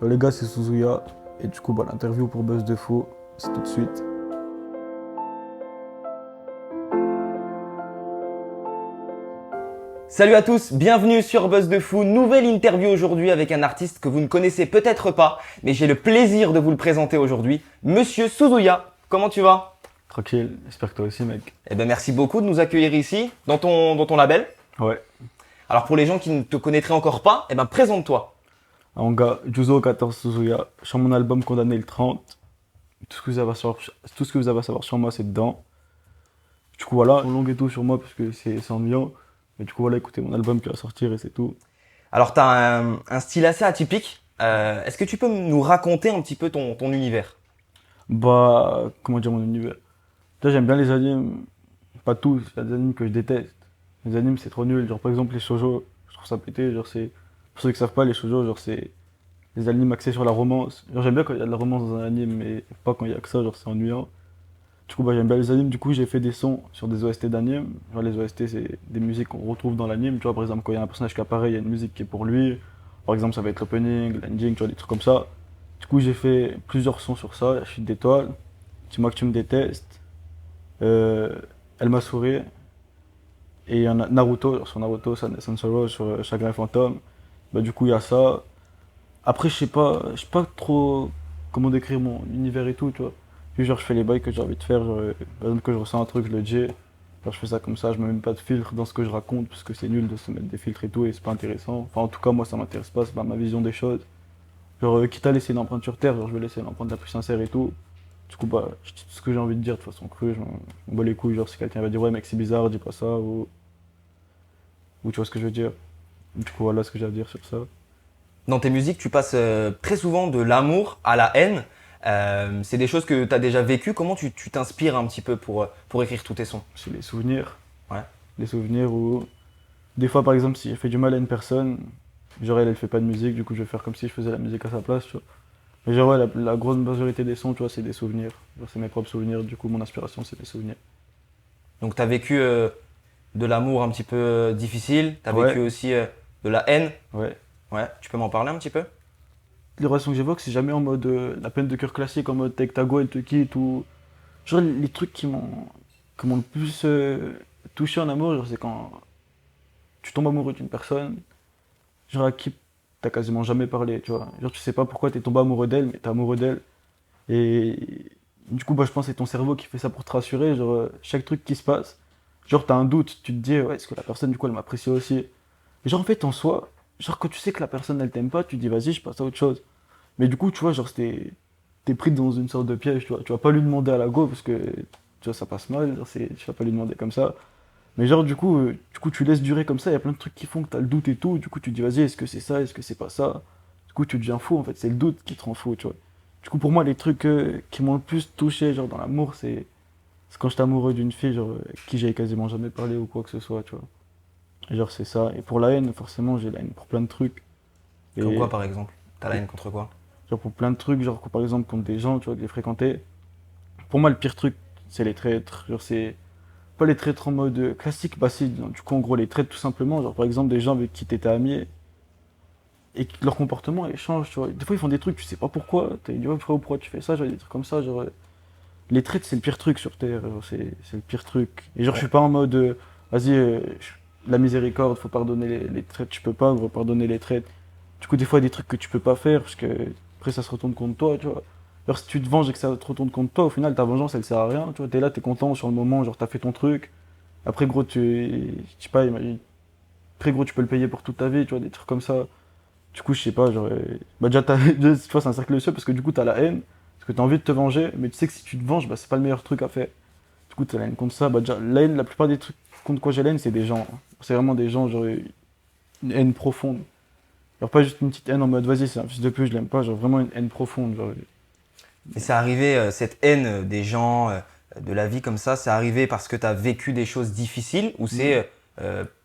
Yo, les gars, c'est Suzuya. Et du coup, l'interview pour Buzz de Fou, c'est tout de suite. Salut à tous, bienvenue sur Buzz de Fou. Nouvelle interview aujourd'hui avec un artiste que vous ne connaissez peut-être pas, mais j'ai le plaisir de vous le présenter aujourd'hui, Monsieur Suzuya. Comment tu vas? Tranquille, j'espère que toi aussi, mec. Eh ben merci beaucoup de nous accueillir ici, dans ton label. Ouais. Alors pour les gens qui ne te connaîtraient encore pas, eh ben présente-toi. En gars, Juzo 14 Suzuya. Sur mon album Condamné le 30. Tout ce que vous avez à savoir sur moi, c'est dedans. Du coup, voilà, long et tout sur moi parce que c'est ennuyant. Mais du coup, voilà, écoutez mon album qui va sortir et c'est tout. Alors tu as un style assez atypique. Est-ce que tu peux nous raconter un petit peu ton univers? Comment dire mon univers? Déjà, j'aime bien les animes. Pas tous, il y a des animes que je déteste. Les animes, c'est trop nul. Genre, par exemple, les shoujo, je trouve ça pété. Genre, c'est. Pour ceux qui savent pas, les shoujo, genre, c'est des animes axés sur la romance. Genre, j'aime bien quand il y a de la romance dans un anime, mais pas quand il y a que ça, genre, c'est ennuyant. Du coup, j'aime bien les animes. Du coup, j'ai fait des sons sur des OST d'animes. Genre, les OST, c'est des musiques qu'on retrouve dans l'anime. Tu vois, par exemple, quand il y a un personnage qui apparaît, il y a une musique qui est pour lui. Par exemple, ça va être l'opening, l'ending, tu vois, des trucs comme ça. Du coup, j'ai fait plusieurs sons sur ça. La chute d'étoiles, Dis-moi que tu me détestes. Euh, Elle m'a souri. Et il y en a Naruto, genre sur Naruto, Sansoro, sur Chagrin Fantôme. Du coup, il y a ça. Après, je sais pas trop comment décrire mon univers et tout, tu vois. Puis, genre, je fais les bails que j'ai envie de faire. Genre, par exemple, que je ressens un truc, je le dis. Genre, je fais ça comme ça, je mets même pas de filtre dans ce que je raconte, parce que c'est nul de se mettre des filtres et tout, et c'est pas intéressant. Enfin, en tout cas, moi, ça m'intéresse pas, c'est pas ma vision des choses. Genre, quitte à laisser une empreinte sur Terre, genre, je vais laisser une empreinte la plus sincère et tout. Du coup, je dis tout ce que j'ai envie de dire de façon crue, je m'en bats les couilles. Genre, si quelqu'un va dire, ouais, mec, c'est bizarre, dis pas ça, ou tu vois ce que je veux dire. Du coup, voilà ce que j'ai à dire sur ça. Dans tes musiques, tu passes très souvent de l'amour à la haine. C'est des choses que tu as déjà vécues. Comment tu t'inspires un petit peu pour écrire tous tes sons? C'est les souvenirs. Ouais. Les souvenirs où, des fois, par exemple, si j'ai fait du mal à une personne, genre, elle fait pas de musique, du coup, je vais faire comme si je faisais la musique à sa place, tu vois. Mais genre, ouais, la grosse majorité des sons, tu vois, c'est des souvenirs. Genre, c'est mes propres souvenirs, du coup, mon inspiration, c'est mes souvenirs. Donc tu as vécu de l'amour un petit peu difficile, tu as vécu Ouais, aussi de la haine. ouais. Ouais, tu peux m'en parler un petit peu? Les relations que j'évoque, c'est jamais en mode la peine de cœur classique, en mode take ta go, elle te quitte, ou. Genre, les trucs qui m'ont le plus touché en amour, genre, c'est quand tu tombes amoureux d'une personne, genre, à qui t'as quasiment jamais parlé, tu vois. Genre, tu sais pas pourquoi t'es tombé amoureux d'elle, mais t'es amoureux d'elle. Et du coup, je pense que c'est ton cerveau qui fait ça pour te rassurer. Genre, chaque truc qui se passe, genre, t'as un doute, tu te dis, ouais, est-ce que la personne, du coup, elle m'apprécie aussi? Et genre, en fait, en soi, genre, quand tu sais que la personne, elle t'aime pas, tu te dis, vas-y, je passe à autre chose. Mais du coup, tu vois, genre, t'es pris dans une sorte de piège, tu vois. Tu vas pas lui demander à la go parce que, tu vois, ça passe mal, genre, tu vas pas lui demander comme ça. Mais genre, du coup, tu laisses durer comme ça, il y a plein de trucs qui font que t'as le doute et tout. Du coup, tu te dis, vas-y, est-ce que c'est ça, est-ce que c'est pas ça? Du coup, tu deviens fou, en fait, c'est le doute qui te rend fou, tu vois. Du coup, pour moi, les trucs qui m'ont le plus touché, genre, dans l'amour, c'est quand j'étais amoureux d'une fille, genre, qui j'avais quasiment jamais parlé ou quoi que ce soit, tu vois. Et genre, c'est ça. Et pour la haine, forcément, j'ai la haine pour plein de trucs. Comme quoi Et, par exemple? T'as la haine contre quoi? genre, pour plein de trucs, genre, par exemple, contre des gens, tu vois, que j'ai fréquentés. Pour moi, le pire truc, c'est les traîtres. Genre, c'est pas les traîtres en mode classique, bah si, du coup, en gros, les traîtres tout simplement. Genre, par exemple, des gens avec qui t'étais ami et que leur comportement il change, tu vois. Des fois, ils font des trucs, tu sais pas pourquoi. T'as dit, ouais, frérot, pourquoi tu fais ça? Genre, des trucs comme ça. Genre, les traîtres, c'est le pire truc sur Terre. Genre, c'est le pire truc. Et genre, je Ouais. suis pas en mode, vas-y, la miséricorde, faut pardonner les traîtres. Tu peux pas, on va pardonner les traîtres. Du coup, des fois, il y a des trucs que tu peux pas faire parce que après, ça se retourne contre toi, tu vois. Alors, si tu te venges et que ça te retourne contre toi, au final, ta vengeance, elle sert à rien. Tu vois, t'es là, t'es content sur le moment, genre, t'as fait ton truc. Après, gros, je sais pas, après, gros, tu peux le payer pour toute ta vie, tu vois, des trucs comme ça. Du coup, je sais pas, genre, déjà, déjà, tu vois, c'est un cercle vicieux parce que du coup, t'as la haine, parce que t'as envie de te venger, mais tu sais que si tu te venges, c'est pas le meilleur truc à faire. Du coup, t'as la haine contre ça. Déjà, la haine, la plupart des trucs contre quoi j'ai la haine, c'est des gens, hein. C'est vraiment des gens, genre, une haine profonde. Genre, pas juste une petite haine en mode, vas-y, c'est un fils de pute, je l'aime pas, genre, vraiment une haine profonde, genre. Et c'est arrivé, cette haine des gens, de la vie comme ça, c'est arrivé parce que t'as vécu des choses difficiles ou Mm. c'est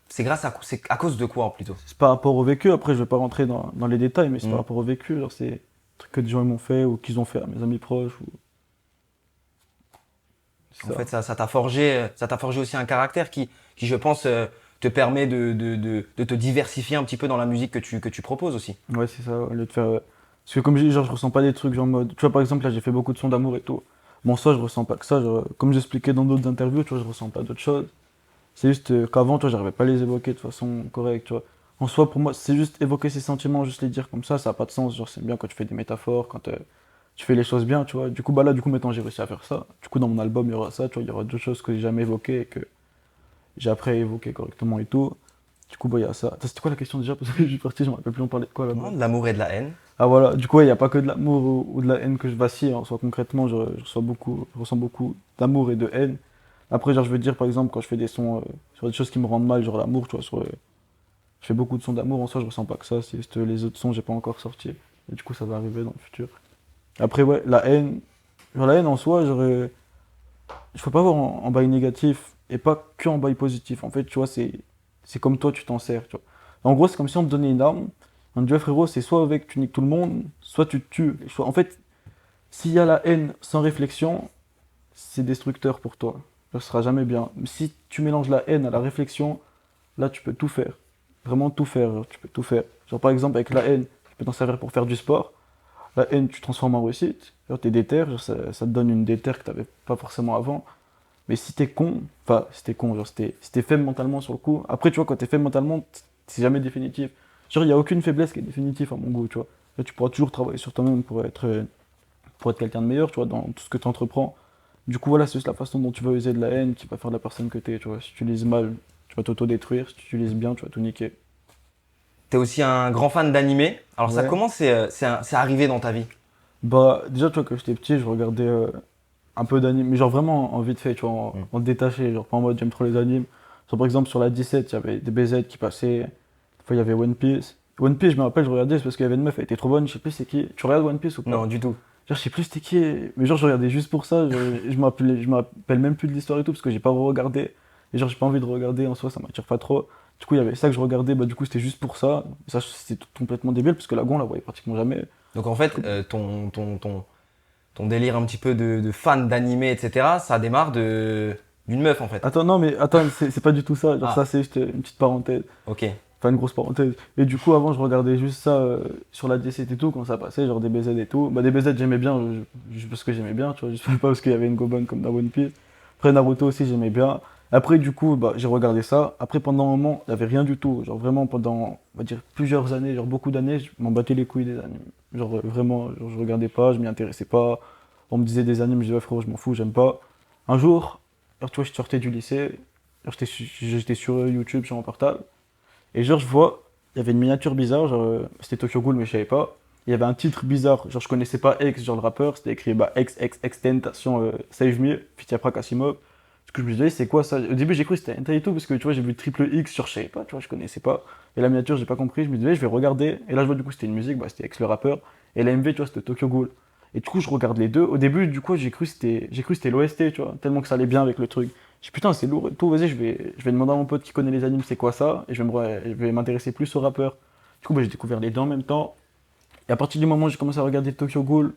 c'est à cause de quoi plutôt? C'est par rapport au vécu, après, je vais pas rentrer dans les détails, mais c'est par Hmm. rapport au vécu, genre, c'est des trucs que des gens ils m'ont fait ou qu'ils ont fait à mes amis proches, ou. C'est En ça. fait, ça t'a forgé aussi un caractère qui je pense, te permet de te diversifier un petit peu dans la musique que tu proposes aussi. Ouais, c'est ça. Au lieu de faire Parce que comme je dis, genre, je ressens pas des trucs genre en mode. Tu vois, par exemple, là, j'ai fait beaucoup de sons d'amour et tout. Bon, ça, je ressens pas que ça. Genre, comme j'expliquais dans d'autres interviews, tu vois, je ressens pas d'autres choses. C'est juste qu'avant, tu vois, j'arrivais pas à les évoquer de façon correcte, tu vois. En soi, pour moi, c'est juste évoquer ses sentiments, juste les dire comme ça a pas de sens. Genre, c'est bien quand tu fais des métaphores, quand tu fais les choses bien, tu vois. Du coup, bah là, du coup, maintenant, j'ai réussi à faire ça. Du coup, dans mon album, il y aura ça, tu vois, il y aura d'autres choses que j'ai jamais évoquées et que j'ai après évoqué correctement et tout. Du coup, bah, il y a ça. Attends, c'était quoi la question déjà? Parce que je suis parti, je me rappelle plus, on parlait de quoi là-bas. Non, de l'amour et de la haine. Ah voilà, du coup, il n'y a pas que de l'amour ou de la haine que je vacille. En soi, concrètement, je ressens beaucoup d'amour et de haine. Après, genre, je veux dire, par exemple, quand je fais des sons sur des choses qui me rendent mal, genre l'amour, tu vois, je fais beaucoup de sons d'amour, en soi, je ressens pas que ça. C'est juste les autres sons, j'ai pas encore sorti. Et du coup, ça va arriver dans le futur. Après, ouais, la haine en soi, il faut pas voir en bail négatif et pas que en bail positif. En fait, tu vois, c'est comme toi, tu t'en sers, tu vois. En gros, c'est comme si on te donnait une arme. On te dit, ouais, frérot, c'est soit avec, tu niques tout le monde, soit tu te tues. En fait, s'il y a la haine sans réflexion, c'est destructeur pour toi. Ça sera jamais bien. Mais si tu mélanges la haine à la réflexion, là, tu peux tout faire. Vraiment tout faire, genre, tu peux tout faire. Genre, par exemple, avec la haine, tu peux t'en servir pour faire du sport. La haine, tu transformes en réussite. Genre, t'es déter, genre, ça te donne une déter que t'avais pas forcément avant. Mais si t'es con, enfin, si t'es con, genre, si t'es faible mentalement sur le coup, après, tu vois, quand t'es faible mentalement, c'est jamais définitif. Genre, il n'y a aucune faiblesse qui est définitive à mon goût, tu vois. Là, tu pourras toujours travailler sur toi-même pour être quelqu'un de meilleur, tu vois, dans tout ce que tu entreprends. Du coup, voilà, c'est juste la façon dont tu vas user de la haine qui va faire de la personne que t'es, tu vois. Si tu utilises mal, tu vas t'auto-détruire. Si tu utilises bien, tu vas tout niquer. T'es aussi un grand fan d'animé. Alors ça, Ouais. comment c'est arrivé dans ta vie? Bah, déjà, tu vois, quand j'étais petit, je regardais un peu d'anime, mais genre vraiment en vite fait, tu vois, Hmm. en détaché, genre pas en mode j'aime trop les animes. Genre, par exemple, sur la 17, il y avait des BZ qui passaient. Des fois, il y avait One Piece. One Piece, je me rappelle, je regardais, c'est parce qu'il y avait une meuf, elle était trop bonne, je sais plus c'est qui. Tu regardes One Piece ou Non, pas? du tout. Genre, je sais plus c'était qui, mais genre, je regardais juste pour ça. Je me rappelle même plus de l'histoire et tout, parce que j'ai pas regardé. Et genre, j'ai pas envie de regarder en soi, ça m'attire pas trop. Du coup, il y avait ça que je regardais, bah, du coup, c'était juste pour ça. Et ça, c'était complètement débile, parce que la Gon, on la voyait pratiquement jamais. Donc en Du fait, coup, ton délire un petit peu de fan d'animé, etc., ça démarre d'une meuf en fait. attends, non, mais attends, c'est pas du tout ça. Genre, ça, Ah, c'est juste une petite parenthèse. ok. Enfin, une grosse parenthèse. Et du coup, avant, je regardais juste ça sur la 17 et tout, quand ça passait, genre des BZ et tout. Bah, des BZ, j'aimais bien, juste parce que j'aimais bien, tu vois, juste pas parce qu'il y avait une Goban comme dans One Piece. Après, Naruto aussi, j'aimais bien. Après, du coup, bah, j'ai regardé ça. Après, pendant un moment, il n'y avait rien du tout. Genre, vraiment, pendant, on va dire, plusieurs années, genre beaucoup d'années, je m'en battais les couilles des animes. Genre, vraiment, genre, je regardais pas, je m'y intéressais pas. On me disait des animes, je disais, ouais, frérot, je m'en fous, j'aime pas. Un jour, alors, tu vois, je sortais du lycée, alors, j'étais sur YouTube, sur mon portable. Et genre, je vois, il y avait une miniature bizarre, genre, c'était Tokyo Ghoul, mais je savais pas. Il y avait un titre bizarre, genre, je connaissais pas X, genre le rappeur, c'était écrit bah, X, Extentation, Save Me, fit Yapra Kasimov. Du coup, je me disais, c'est quoi ça? Au début, j'ai cru que c'était hentai et tout, parce que tu vois, j'ai vu triple X sur je savais pas, tu vois, je connaissais pas. Et la miniature, j'ai pas compris, je me disais, je vais regarder. Et là, je vois, du coup, c'était une musique, bah, c'était X le rappeur. Et la MV, tu vois, c'était Tokyo Ghoul. Et du coup, je regarde les deux. Au début, du coup, j'ai cru que c'était l'OST, tu vois, tellement que ça allait bien avec le truc. Je dis putain, c'est lourd et tout, vas-y, je vais demander à mon pote qui connaît les animes c'est quoi ça, et je vais m'intéresser plus au rappeur. Du coup, bah, j'ai découvert les deux en même temps. Et à partir du moment où j'ai commencé à regarder Tokyo Ghoul,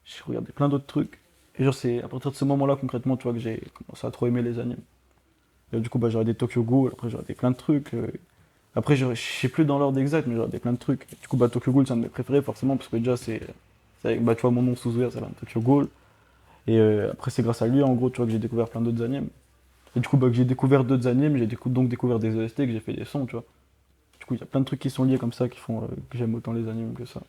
j'ai regardé plein d'autres trucs. Et genre, c'est à partir de ce moment-là, concrètement, tu vois, que j'ai commencé à trop aimer les animes. Et du coup, bah, j'ai regardé Tokyo Ghoul, après j'ai regardé plein de trucs. Après, je sais plus dans l'ordre exact, mais j'ai regardé plein de trucs. Du coup, bah, Tokyo Ghoul, c'est un de mes préférés, forcément, parce que déjà, bah, tu vois, mon nom Suzuya, ça vient de Tokyo Ghoul. Et après, c'est grâce à lui, en gros, tu vois, que j'ai découvert plein d'autres animes. Et du coup, bah, que j'ai découvert d'autres animes, donc découvert des OST, que j'ai fait des sons, tu vois. Du coup, il y a plein de trucs qui sont liés comme ça qui font que j'aime autant les animes que ça.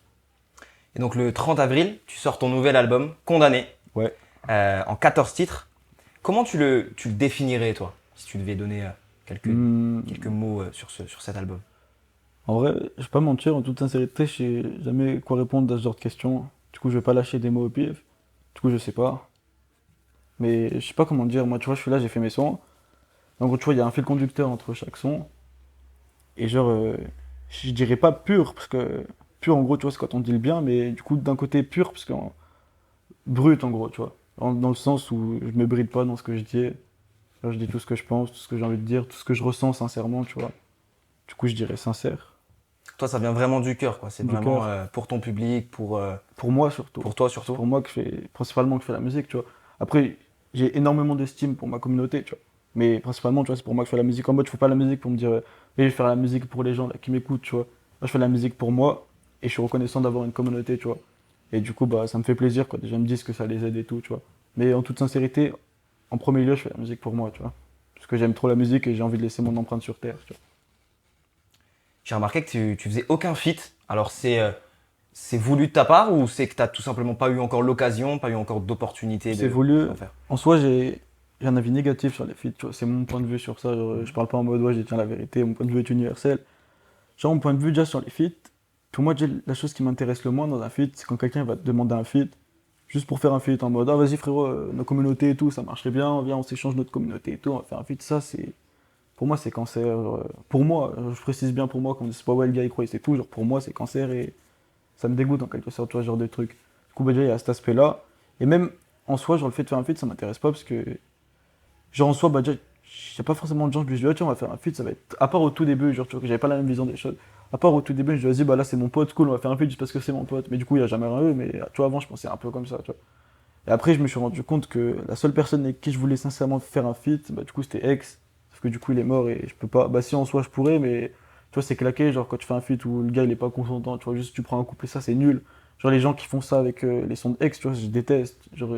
Et donc le 30 avril, tu sors ton nouvel album, Condamné, Ouais. en 14 titres. Comment tu le définirais toi, si tu devais donner Hmm, quelques mots sur cet album? En vrai, je vais pas mentir, en toute sincérité, je sais jamais quoi répondre à ce genre de questions. Du coup, je vais pas lâcher des mots au pif. Du coup, je sais pas. Mais je sais pas comment dire. Moi, tu vois, je suis là, j'ai fait mes sons. En gros, tu vois, il y a un fil conducteur entre chaque son. Et genre, je dirais pas pur, parce que pur, en gros, tu vois, c'est quand on dit le bien, mais du coup, d'un côté pur, parce que brut, en gros, tu vois. Dans le sens où je me bride pas dans ce que je dis. Genre, je dis tout ce que je pense, tout ce que j'ai envie de dire, tout ce que je ressens sincèrement, tu vois. Du coup, je dirais sincère, Toi, ça vient vraiment du cœur, quoi. C'est du vraiment cœur. pour ton public, Pour moi surtout. pour toi C'est surtout. pour moi principalement que je fais la musique, tu vois. Après, j'ai énormément d'estime pour ma communauté, tu vois. Mais principalement, tu vois, c'est pour moi que je fais la musique. En mode, je fais pas la musique pour me dire, je vais faire la musique pour les gens là, qui m'écoutent, tu vois. Moi, je fais la musique pour moi. et je suis reconnaissant d'avoir une communauté, tu vois. Et du coup, bah, ça me fait plaisir quand des gens me disent que ça les aide et tout, tu vois. Mais en toute sincérité, en premier lieu, je fais la musique pour moi, tu vois. Parce que j'aime trop la musique et j'ai envie de laisser mon empreinte sur Terre, tu vois. J'ai remarqué que tu faisais aucun feat. Alors c'est voulu de ta part ou c'est que t'as tout simplement pas eu encore l'occasion, pas eu encore d'opportunité C'est de voulu. d'en faire? En soi, j'ai un avis négatif sur les feats, tu vois. C'est mon point de vue sur ça. Genre, je parle pas en mode, ouais, je tiens la vérité. Mon point de vue est universel. Genre, mon point de vue déjà sur les feats, pour moi, déjà, la chose qui m'intéresse le moins dans un feat, c'est quand quelqu'un va te demander un feat, juste pour faire un feat en mode, ah vas-y frérot, nos communautés et tout, ça marcherait bien, viens, on s'échange notre communauté et tout, on va faire un feat. Ça, c'est. Pour moi, c'est cancer. Genre, pour moi, je précise bien pour moi, quand on dit c'est pas ouais, le gars il croit, c'est tout. Genre, pour moi, c'est cancer et ça me dégoûte en quelque sorte, tu vois, ce genre de truc. Du coup, bah, déjà, il y a cet aspect-là. Et même en soi, genre, le fait de faire un feat, ça m'intéresse pas parce que, genre, en soi, bah, déjà, il n'y a pas forcément de gens que je dis, ah, tiens, on va faire un feat, ça va être. À part au tout début, genre, tu vois, que j'avais pas la même vision des choses. À part au tout début, je dis, vas-y, bah là, c'est mon pote, cool, on va faire un feat juste parce que c'est mon pote. Mais du coup, il n'y a jamais rien eu, mais tu vois, avant, je pensais un peu comme ça, tu vois. Et après, je me suis rendu compte que la seule personne avec qui je voulais sincèrement faire un feat, bah, du coup, c'était X. Sauf que du coup, il est mort et je peux pas. Bah, si en soi, je pourrais, mais tu vois, c'est claqué. Genre, quand tu fais un feat où le gars il est pas consentant, tu vois, juste tu prends un couplet, ça c'est nul. Genre, les gens qui font ça avec les sons de X, tu vois, je déteste. Genre,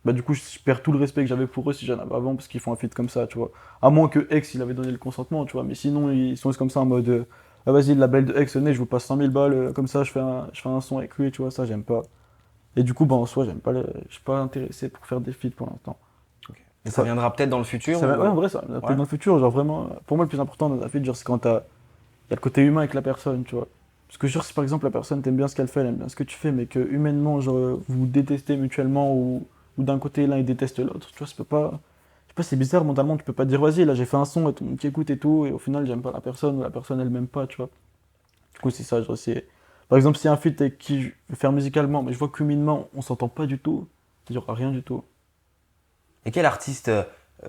bah, du coup, je perds tout le respect que j'avais pour eux si j'en avais avant parce qu'ils font un feat comme ça, tu vois. À moins que X il avait donné le consentement, tu vois, mais sinon, ils sont juste comme ça en mode ah, vas-y, le label de X, venez, je vous passe 100 000 balles, comme ça, je fais un son avec lui, tu vois, ça j'aime pas. Et du coup, bah, en soi, je suis pas intéressé pour faire des feats pour l'instant. Ok. Et ça viendra peut-être dans le futur Ouais, en ou... vrai, ça va Ouais. dans le futur. Genre, vraiment, pour moi, le plus important dans un feat, genre, c'est quand il y a le côté humain avec la personne, tu vois. Parce que, genre, si par exemple la personne t'aime bien ce qu'elle fait, elle aime bien ce que tu fais, mais que humainement, genre, vous vous détestez mutuellement ou d'un côté l'un il déteste l'autre, tu vois, ça peut pas. Je sais pas, c'est bizarre mentalement, tu peux pas te dire, vas-y, là j'ai fait un son et tout le monde qui écoute et tout, et au final, j'aime pas la personne ou la personne elle m'aime pas, tu vois. Du coup, c'est ça, genre, c'est. Par exemple, si y a un feat avec qui je vais faire musicalement, mais je vois qu'humainement, on s'entend pas du tout, il y aura rien du tout. Et quel artiste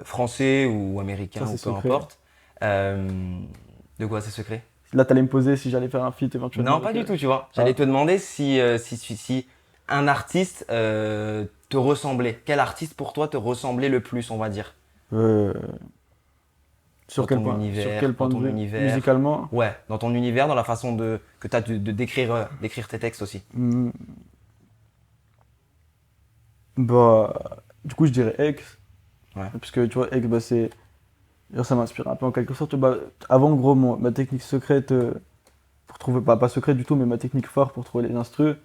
français ou américain Ça, ou c'est peu secret. importe euh, de quoi c'est secret? Là, t'allais me poser si j'allais faire un feat éventuellement Non, pas avec. du tout, tu vois. J'allais Ah. te demander si un artiste te ressemblait. Quel artiste pour toi te ressemblait le plus, on va dire, Euh, dans ton sur quel univers, dans point de ton vue? univers. Musicalement? Ouais, dans ton univers, dans la façon que tu as de décrire, d'écrire tes textes aussi. Hmm, bah, du coup, je dirais X. Ouais. Parce que tu vois, X, bah, c'est. Genre, ça m'inspire un peu en quelque sorte. Bah, avant, gros, ma technique secrète pour trouver. Pas secrète du tout, mais ma technique phare pour trouver les instrus,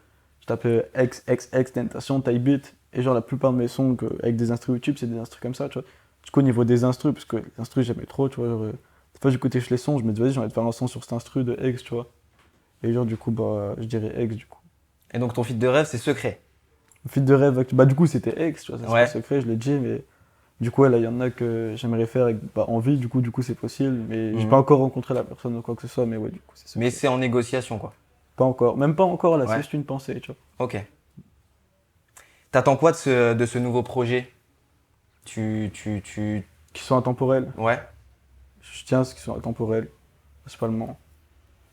je tapais X, X, X, Tentation, Type Beat. Et genre, la plupart de mes sons avec des instrus YouTube, c'est des instrus comme ça, tu vois. Du coup, au niveau des instrus, parce que les instrus, j'aimais trop, tu vois. Genre, des fois, j'écoutais les sons, je me disais, vas-y, j'ai envie de faire un son sur cet instru de X, tu vois. Et genre, du coup, bah, je dirais X, du coup. Et donc ton feat de rêve, c'est secret. Feat de rêve, bah, du coup, c'était X, tu vois, ça c'est pas Ouais. secret, je l'ai dit, mais du coup, ouais, là, il y en a que j'aimerais faire avec, bah, en vie, du coup, c'est possible, mais j'ai pas Mhm. encore rencontré la personne ou quoi que ce soit, mais ouais, du coup, c'est Mais secret. c'est en négociation, quoi. Pas encore, même pas encore, là, c'est Ouais. juste une pensée, tu vois. Ok. T'attends quoi de ce nouveau projet? Tu... Qui sont intemporels, Ouais. je tiens à ce qu'ils soient intemporels, principalement.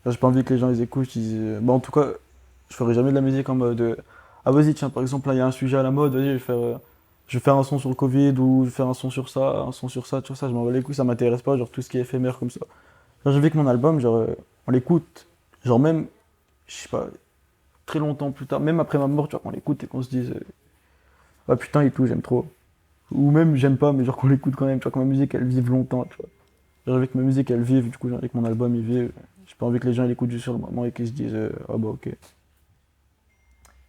Là, j'ai pas envie que les gens les écoutent, ils disent, bah, en tout cas, je ferai jamais de la musique en mode, ah, vas-y, tiens, par exemple, là, il y a un sujet à la mode, vas-y, je vais faire un son sur le Covid, ou je vais faire un son sur ça, tu vois, ça, je m'en bats les couilles, ça m'intéresse pas, genre, tout ce qui est éphémère comme ça. Genre, j'ai vu que mon album, genre, on l'écoute, genre même, je sais pas, très longtemps plus tard, même après ma mort, tu vois, qu'on l'écoute et qu'on se dise, ah putain et tout, j'aime trop. Ou même, j'aime pas, mais genre qu'on l'écoute quand même, tu vois, que ma musique, elle vive longtemps, tu vois. Genre, j'ai envie que ma musique, elle vive, du coup, j'ai envie que mon album, il vive. J'ai pas envie que les gens ils l'écoutent juste sur le moment et qu'ils se disent, ah bah ok.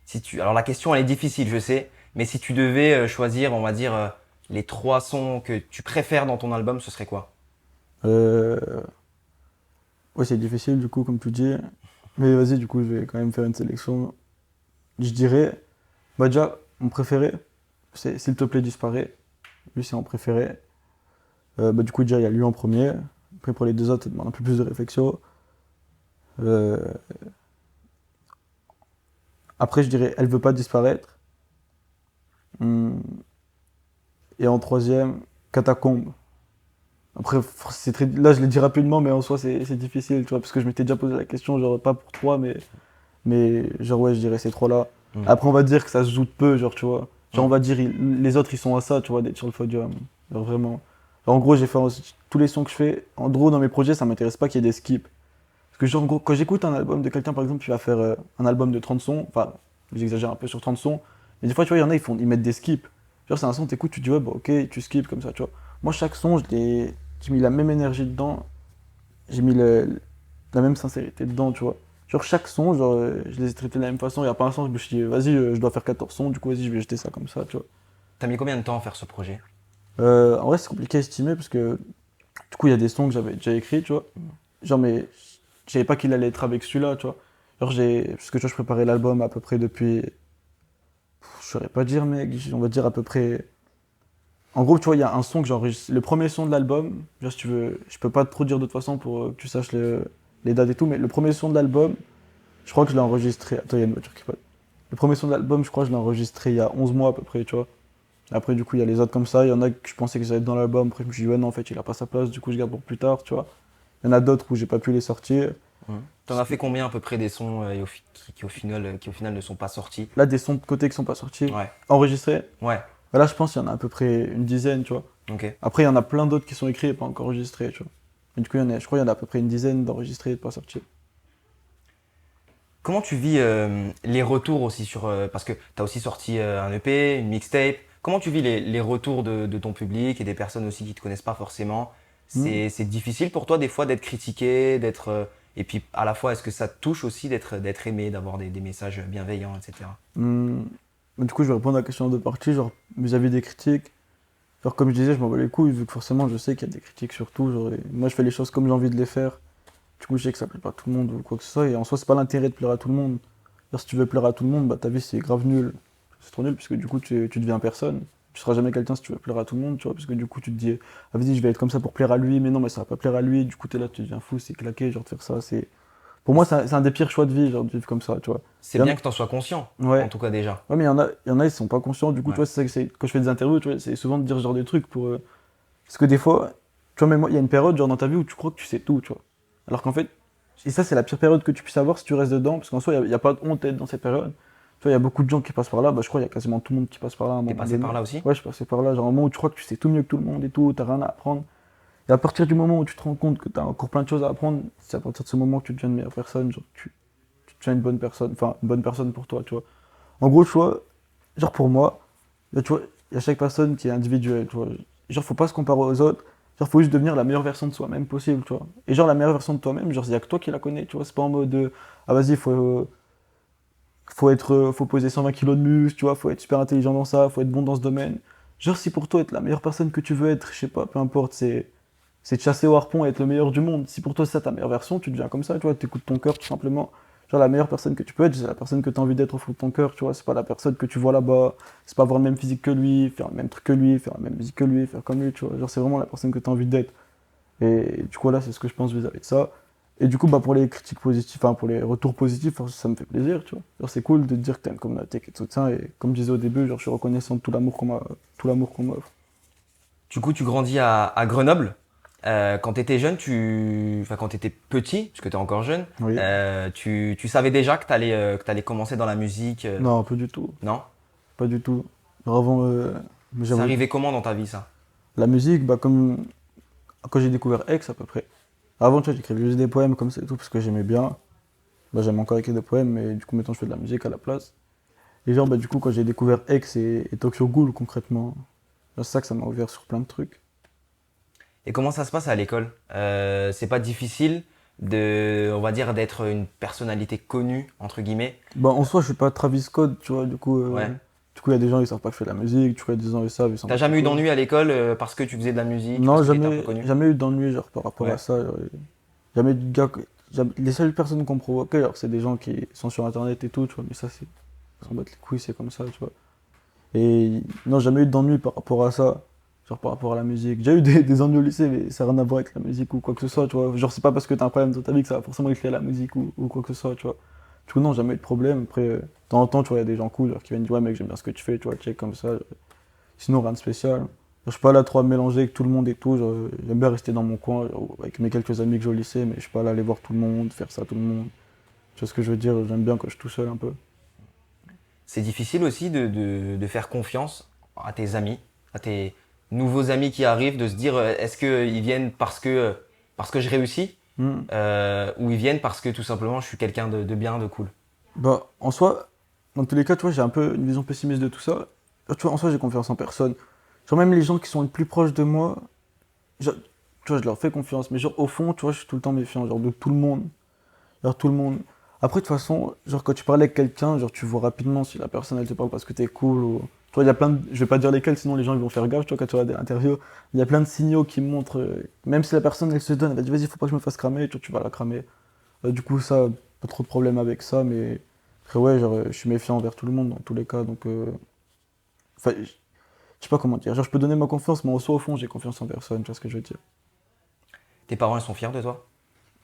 Si tu... Alors la question, elle est difficile, je sais. Mais si tu devais choisir, on va dire, les trois sons que tu préfères dans ton album, ce serait quoi? Euh, Ouais, c'est difficile, du coup, comme tu dis. Mais vas-y, du coup, je vais quand même faire une sélection. Je dirais, bah déjà, mon préféré, c'est S'il te plaît, disparaît. Lui, c'est mon préféré. Bah, du coup, déjà, il y a lui en premier. Après, pour les deux autres, ça demande un peu plus de réflexion. Euh, Après, je dirais Elle veut pas disparaître. Hum, Et en troisième, Catacombe. Après, là, je l'ai dit rapidement, mais en soi, c'est difficile, tu vois, parce que je m'étais déjà posé la question, genre, pas pour trois, mais genre, ouais, je dirais ces trois-là. Hmm. Après, on va dire que ça se joue de peu, genre, tu vois. Genre, Hmm. on va dire, les autres, ils sont à ça, tu vois, d'être sur le podium. Genre, vraiment. Genre, en gros, j'ai fait tous les sons que je fais. En gros, dans mes projets, ça m'intéresse pas qu'il y ait des skips. Parce que genre, en gros, quand j'écoute un album de quelqu'un, par exemple, qui va faire un album de 30 sons, enfin, j'exagère un peu sur 30 sons, mais des fois, tu vois, il y en a, ils mettent des skips. Genre, c'est un son, t'écoutes, tu dis, ouais, bah ok, tu skips comme ça, tu vois. Moi, chaque son, j'ai mis la même énergie dedans, j'ai mis la même sincérité dedans, tu vois. Genre, chaque son, genre, je les ai traités de la même façon. Il n'y a pas un sens, je me suis dit, vas-y, je dois faire 14 sons, du coup, vas-y, je vais jeter ça comme ça, tu vois. T'as mis combien de temps à faire ce projet? En vrai, c'est compliqué à estimer parce que, du coup, il y a des sons que j'avais déjà écrits, tu vois. Genre, mais je savais pas qu'il allait être avec celui-là, tu vois. Genre, parce que tu vois, je préparais l'album à peu près depuis, je saurais pas dire, mec, on va dire à peu près. En gros, tu vois, il y a un son que j'enregistre, le premier son de l'album, genre, si tu veux, je peux pas trop dire de toute façon pour que tu saches les dates et tout, mais le premier son de l'album, je crois que je l'ai enregistré. Attends, il y a une voiture qui passe. Le premier son de l'album, je crois que je l'ai enregistré il y a 11 mois à peu près, tu vois. Après, du coup, il y a les autres comme ça. Il y en a que je pensais qu'ils allaient être dans l'album. Après, je me suis dit, ouais, non, en fait, il a pas sa place. Du coup, je garde pour plus tard, tu vois. Il y en a d'autres où j'ai pas pu les sortir. T'en as fait combien à peu près des sons qui au final ne sont pas sortis? Là, des sons de côté qui sont pas sortis, Ouais, enregistrés. ouais, Là, je pense qu'il y en a à peu près une dizaine, tu vois. ok. Après, il y en a plein d'autres qui sont écrits et pas encore enregistrés, tu vois. Et du coup, je crois qu'il y en a à peu près une dizaine d'enregistrés et de pas sortis. Comment tu vis les retours aussi sur... parce que tu as aussi sorti un EP, une mixtape. Comment tu vis les retours de ton public et des personnes aussi qui te connaissent pas forcément? Hmm. C'est difficile pour toi des fois d'être critiqué, d'être... et puis à la fois, est-ce que ça te touche aussi d'être aimé, d'avoir des messages bienveillants, etc. Hmm. Du coup, je vais répondre à la question en deux parties, genre vis-à-vis des critiques. Genre, comme je disais, je m'en bats les couilles, vu que forcément, je sais qu'il y a des critiques sur tout. Genre, et moi, je fais les choses comme j'ai envie de les faire. Du coup, je sais que ça plaît pas à tout le monde ou quoi que ce soit. Et en soi, c'est pas l'intérêt de plaire à tout le monde. Genre, si tu veux plaire à tout le monde, bah ta vie c'est grave nul. C'est trop nul, parce que du coup, tu deviens personne. Tu seras jamais quelqu'un si tu veux plaire à tout le monde, tu vois. Parce que du coup, tu te dis, ah vas-y, je vais être comme ça pour plaire à lui, mais non, mais ça va pas plaire à lui. Du coup, t'es là, tu deviens fou, c'est claqué, genre de faire ça. Pour moi, c'est un des pires choix de vie, genre de vivre comme ça, tu vois. C'est Il y en- bien que tu en sois conscient, en Ouais. tout cas déjà. Ouais, mais il y en a, ils sont pas conscients. Du coup, tu Ouais. vois, c'est ça que c'est. Quand je fais des interviews, tu vois, c'est souvent de dire ce genre de trucs pour. Parce que des fois, tu vois, même moi, il y a une période, genre dans ta vie où tu crois que tu sais tout, tu vois. Alors qu'en fait, et ça, c'est la pire période que tu puisses avoir si tu restes dedans, parce qu'en soi, il n'y a pas de honte à être dans cette période. Tu vois, il y a beaucoup de gens qui passent par là, bah, je crois qu'il y a quasiment tout le monde qui passe par là à un T'es moment passé donné. par là aussi? Ouais, je suis passé par là, genre un moment où tu crois que tu sais tout mieux que tout le monde et tout, t'as rien à apprendre. Et à partir du moment où tu te rends compte que t'as encore plein de choses à apprendre, c'est à partir de ce moment que tu deviens une meilleure personne, genre tu deviens une bonne personne, enfin une bonne personne pour toi, tu vois. En gros, tu vois, genre pour moi, là, tu vois, il y a chaque personne qui est individuelle, tu vois. Genre, faut pas se comparer aux autres. Genre, faut juste devenir la meilleure version de soi-même possible, tu vois. Et genre, la meilleure version de toi-même, genre, il y a que toi qui la connais, tu vois. C'est pas en mode, ah vas-y, faut poser 120 kilos de muscle, tu vois, faut être super intelligent dans ça, faut être bon dans ce domaine. Genre, si pour toi, être la meilleure personne que tu veux être, je sais pas, peu importe, c'est de chasser au harpon et être le meilleur du monde. Si pour toi, c'est ça ta meilleure version, tu deviens comme ça, tu vois, t'écoutes ton cœur, tout simplement. Genre, la meilleure personne que tu peux être, c'est la personne que tu as envie d'être au fond de ton cœur, tu vois. C'est pas la personne que tu vois là-bas, c'est pas avoir le même physique que lui, faire le même truc que lui, faire la même musique que lui, faire comme lui, tu vois. Genre, c'est vraiment la personne que tu as envie d'être. Et du coup, là, c'est ce que je pense vis-à-vis de ça. Et du coup, bah, pour les critiques positives, enfin, pour les retours positifs, ça me fait plaisir, tu vois. Genre, c'est cool de te dire que t'as une communauté qui te soutient. Et comme je disais au début, genre, je suis reconnaissant de tout l'amour qu'on m'offre. Du coup, tu grandis à Grenoble. Quand tu étais jeune, enfin quand tu étais petit, parce que tu es encore jeune, Oui. tu savais déjà que tu allais commencer dans la musique, Non, pas du tout. non? Pas du tout. Genre, avant, C'est j'avoue, arrivé comment dans ta vie ça? la musique, bah, comme quand j'ai découvert X à peu près. Avant, tu vois, j'écrivais juste des poèmes comme ça et tout, parce que j'aimais bien. Bah, j'aime encore écrire des poèmes, mais du coup, maintenant, je fais de la musique à la place. Et genre, bah, du coup, quand j'ai découvert X et Tokyo Ghoul, concrètement, c'est ça que ça m'a ouvert sur plein de trucs. Et comment ça se passe à l'école? C'est pas difficile on va dire, d'être une personnalité connue, entre guillemets? Bah, en soi, je suis pas Travis Scott, tu vois, Ouais. du coup, il y a des gens, ils savent pas que je fais de la musique, tu vois, il y a des gens, ils savent, ils s'en T'as battent les jamais eu couilles. d'ennui à l'école parce que tu faisais de la musique, Non, parce que tu étais un peu jamais, connu? jamais eu d'ennui, genre, par rapport à Ouais. ça. Genre, jamais de gars, les seules personnes qu'on provoquait, genre, c'est des gens qui sont sur Internet et tout, tu vois, mais ça, ils s'en battent les couilles, c'est comme ça, tu vois. Et non, jamais eu d'ennui par rapport à ça. Genre par rapport à la musique. J'ai eu des ennuis au lycée, mais ça n'a rien à voir avec la musique ou quoi que ce soit, tu vois. Genre, c'est pas parce que t'as un problème dans ta vie que ça va forcément être lié à la musique ou quoi que ce soit, tu vois. Du coup, non, jamais eu de problème. Après, de temps en temps, tu vois, il y a des gens cool genre, qui viennent dire, ouais, mec, j'aime bien ce que tu fais, tu vois, check comme ça. Sinon, rien de spécial. Genre, je suis pas là trop à me mélanger avec tout le monde et tout. Genre, j'aime bien rester dans mon coin, genre, avec mes quelques amis que j'ai au lycée, mais je suis pas là aller voir tout le monde, faire ça tout le monde. Tu vois ce que je veux dire? J'aime bien quand je suis tout seul un peu. C'est difficile aussi de faire confiance à tes amis, à tes nouveaux amis qui arrivent, de se dire est-ce qu'ils viennent parce que je réussis Hmm. ou ils viennent parce que tout simplement je suis quelqu'un de bien, de cool? Bah, en soi, dans tous les cas, tu vois, j'ai un peu une vision pessimiste de tout ça. Tu vois, en soi, j'ai confiance en personne. Genre, même les gens qui sont les plus proches de moi, genre, tu vois, je leur fais confiance. Mais genre, au fond, tu vois, je suis tout le temps méfiant, genre, de tout le monde. Genre, tout le monde. Après, de toute façon, genre, quand tu parles avec quelqu'un, genre, tu vois rapidement si la personne, elle te parle parce que t'es cool ou... Tu vois, il y a plein de... Je vais pas dire lesquels, sinon les gens, ils vont faire gaffe, tu vois, quand tu regardes des interviews. Il y a plein de signaux qui montrent... même si la personne, elle se donne, elle va dire, vas-y, faut pas que je me fasse cramer, tu vois, tu vas la cramer. Du coup, ça, pas trop de problème avec ça, mais... Après, ouais, genre, je suis méfiant envers tout le monde, dans tous les cas, donc... Enfin, je sais pas comment dire. Genre, je peux donner ma confiance, mais en soi, au fond, j'ai confiance en personne, tu vois ce que je veux dire. Tes parents, ils sont fiers de toi?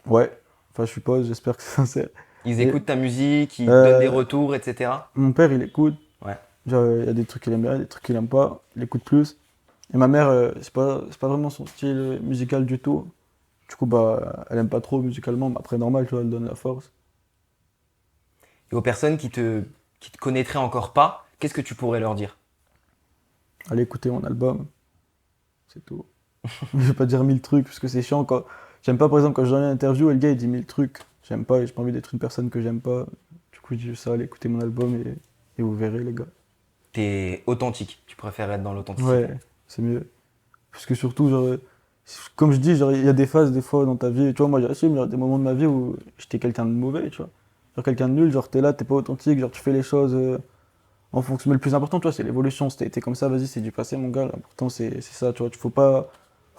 Ouais. Enfin, je suppose, j'espère que c'est sincère. Ils Et, écoutent ta musique, ils te donnent des euh, retours, etc. mon père, il écoute. Ouais. Genre, il y a des trucs qu'il aime bien, des trucs qu'il aime pas. Il écoute plus. Et ma mère, c'est pas vraiment son style musical du tout. Du coup, bah, elle aime pas trop musicalement, mais après, normal, tu vois, elle donne la force. Et aux personnes qui te connaîtraient encore pas, qu'est-ce que tu pourrais leur dire? Allez écouter mon album, c'est tout. Je vais pas dire 1000 trucs, parce que c'est chiant quand. J'aime pas, par exemple, quand je donne une interview et le gars, il dit 1000 trucs. J'aime pas, et j'ai pas envie d'être une personne que j'aime pas. Du coup, je dis juste ça, allez écouter mon album et vous verrez, les gars. T'es authentique, tu préfères être dans l'authenticité. Ouais, c'est mieux. Parce que surtout, genre, comme je dis, genre, il y a des phases, des fois, dans ta vie. Tu vois, moi, j'assume, genre, des moments de ma vie où j'étais quelqu'un de mauvais, tu vois. Genre, quelqu'un de nul, genre, t'es là, t'es pas authentique, genre, tu fais les choses en fonction. Mais le plus important, tu vois, c'est l'évolution. Si t'as été comme ça, vas-y, c'est du passé, mon gars. L'important, c'est ça, tu vois. Faut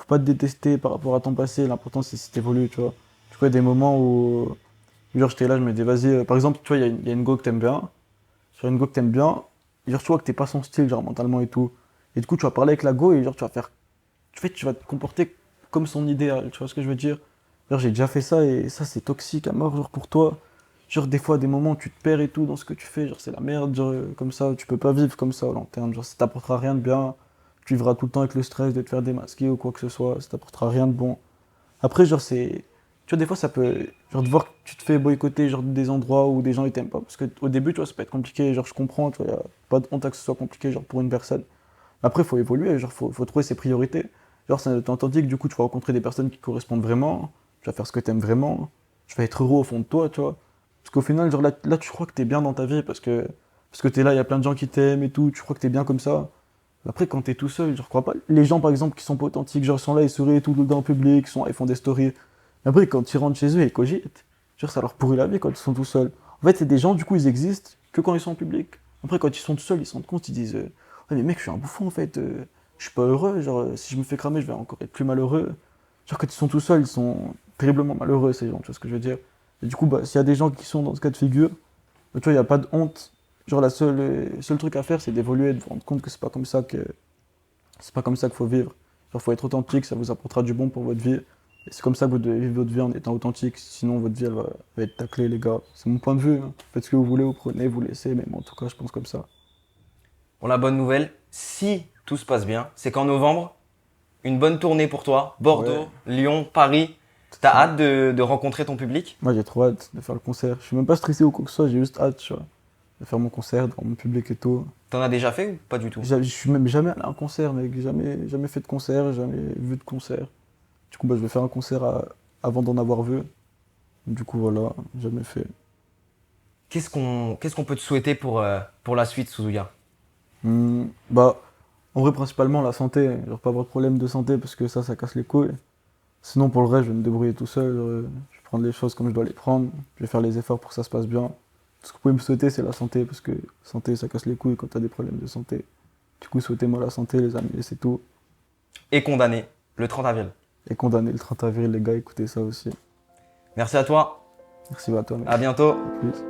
pas te détester par rapport à ton passé. L'important, c'est si t'évolues, tu vois. Tu vois, il y a des moments où, genre, j'étais là, je me disais, vas-y, par exemple, tu vois, il y a une go que t'aimes bien. Sur une go que t'aimes bien, genre, tu vois que t'es pas son style, genre, mentalement et tout. Et du coup, tu vas parler avec la go et, genre, tu vas faire en fait, tu vas te comporter comme son idéal, tu vois ce que je veux dire? Genre, j'ai déjà fait ça et ça, c'est toxique à mort, genre pour toi. Genre, des fois, des moments où tu te perds et tout dans ce que tu fais, genre, c'est la merde, genre, comme ça, tu peux pas vivre comme ça au long terme. Genre, ça t'apportera rien de bien, tu vivras tout le temps avec le stress de te faire démasquer ou quoi que ce soit, ça t'apportera rien de bon. Après, genre, c'est. Tu vois, des fois, ça peut. Genre, de voir que tu te fais boycotter, genre, des endroits où des gens ils t'aiment pas. Parce qu'au début, tu vois, ça peut être compliqué, genre, je comprends, tu vois, y a pas de honte à que ce soit compliqué, genre, pour une personne. Après, il faut évoluer, genre, faut trouver ses priorités. Genre, t'es authentique, du coup, tu vas rencontrer des personnes qui correspondent vraiment, tu vas faire ce que t'aimes vraiment, tu vas être heureux au fond de toi, tu vois. Parce qu'au final, genre, là, tu crois que t'es bien dans ta vie parce que t'es là, il y a plein de gens qui t'aiment et tout, tu crois que t'es bien comme ça. Après, quand t'es tout seul, je crois pas. Les gens, par exemple, qui sont pas authentiques, genre, ils sont là, ils sourient et tout dans le public, ils font des stories. Mais après, quand ils rentrent chez eux, ils cogitent. Genre, ça leur pourrit la vie quand ils sont tout seuls. En fait, c'est des gens, du coup, ils existent que quand ils sont en public. Après, quand ils sont tout seuls, ils se rendent compte, ils disent ouais, mais mec, je suis un bouffon, en fait. Je suis pas heureux. Genre, si je me fais cramer, je vais encore être plus malheureux. Genre, quand ils sont tout seuls, ils sont terriblement malheureux, ces gens, tu vois ce que je veux dire. Et du coup, bah, s'il y a des gens qui sont dans ce cas de figure, bah, tu vois, il n'y a pas de honte. Genre, seul truc à faire, c'est d'évoluer, de vous rendre compte que c'est pas comme ça qu'il faut vivre. Genre, faut être authentique, ça vous apportera du bon pour votre vie. Et c'est comme ça que vous devez vivre votre vie en étant authentique. Sinon, votre vie, va être taclée, les gars. C'est mon point de vue, hein. Faites ce que vous voulez, vous prenez, vous laissez. Mais moi, en tout cas, je pense comme ça. Bon, la bonne nouvelle, si tout se passe bien, c'est qu'en novembre, une bonne tournée pour toi. Ouais, Bordeaux, Lyon, Paris. c'est T'as ça. hâte de rencontrer ton public? Moi, j'ai trop hâte de faire le concert. Je suis même pas stressé ou quoi que ce soit, j'ai juste hâte, tu vois, de faire mon concert devant mon public et tout. T'en as déjà fait ou pas du tout? Je suis même jamais allé à un concert, mec. Jamais fait de concert, jamais vu de concert. Du coup, bah, je vais faire un concert avant d'en avoir vu. Du coup, voilà, jamais fait. Qu'est-ce qu'on peut te souhaiter pour la suite, Suzuya? Bah, en vrai, principalement la santé. Genre, pas avoir de problème de santé parce que ça casse les couilles. Sinon, pour le reste, je vais me débrouiller tout seul. Je vais prendre les choses comme je dois les prendre. Je vais faire les efforts pour que ça se passe bien. Tout ce que vous pouvez me souhaiter, c'est la santé parce que santé, ça casse les couilles quand t'as des problèmes de santé. Du coup, souhaitez-moi la santé, les amis, et c'est tout. Et condamné le 30 avril. Et condamner le 30 avril, les gars, écoutez ça aussi. Merci à toi. Merci à toi, mec. À bientôt. À plus.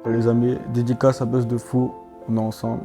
Et les amis, dédicace à Buzz de Fou. On est ensemble.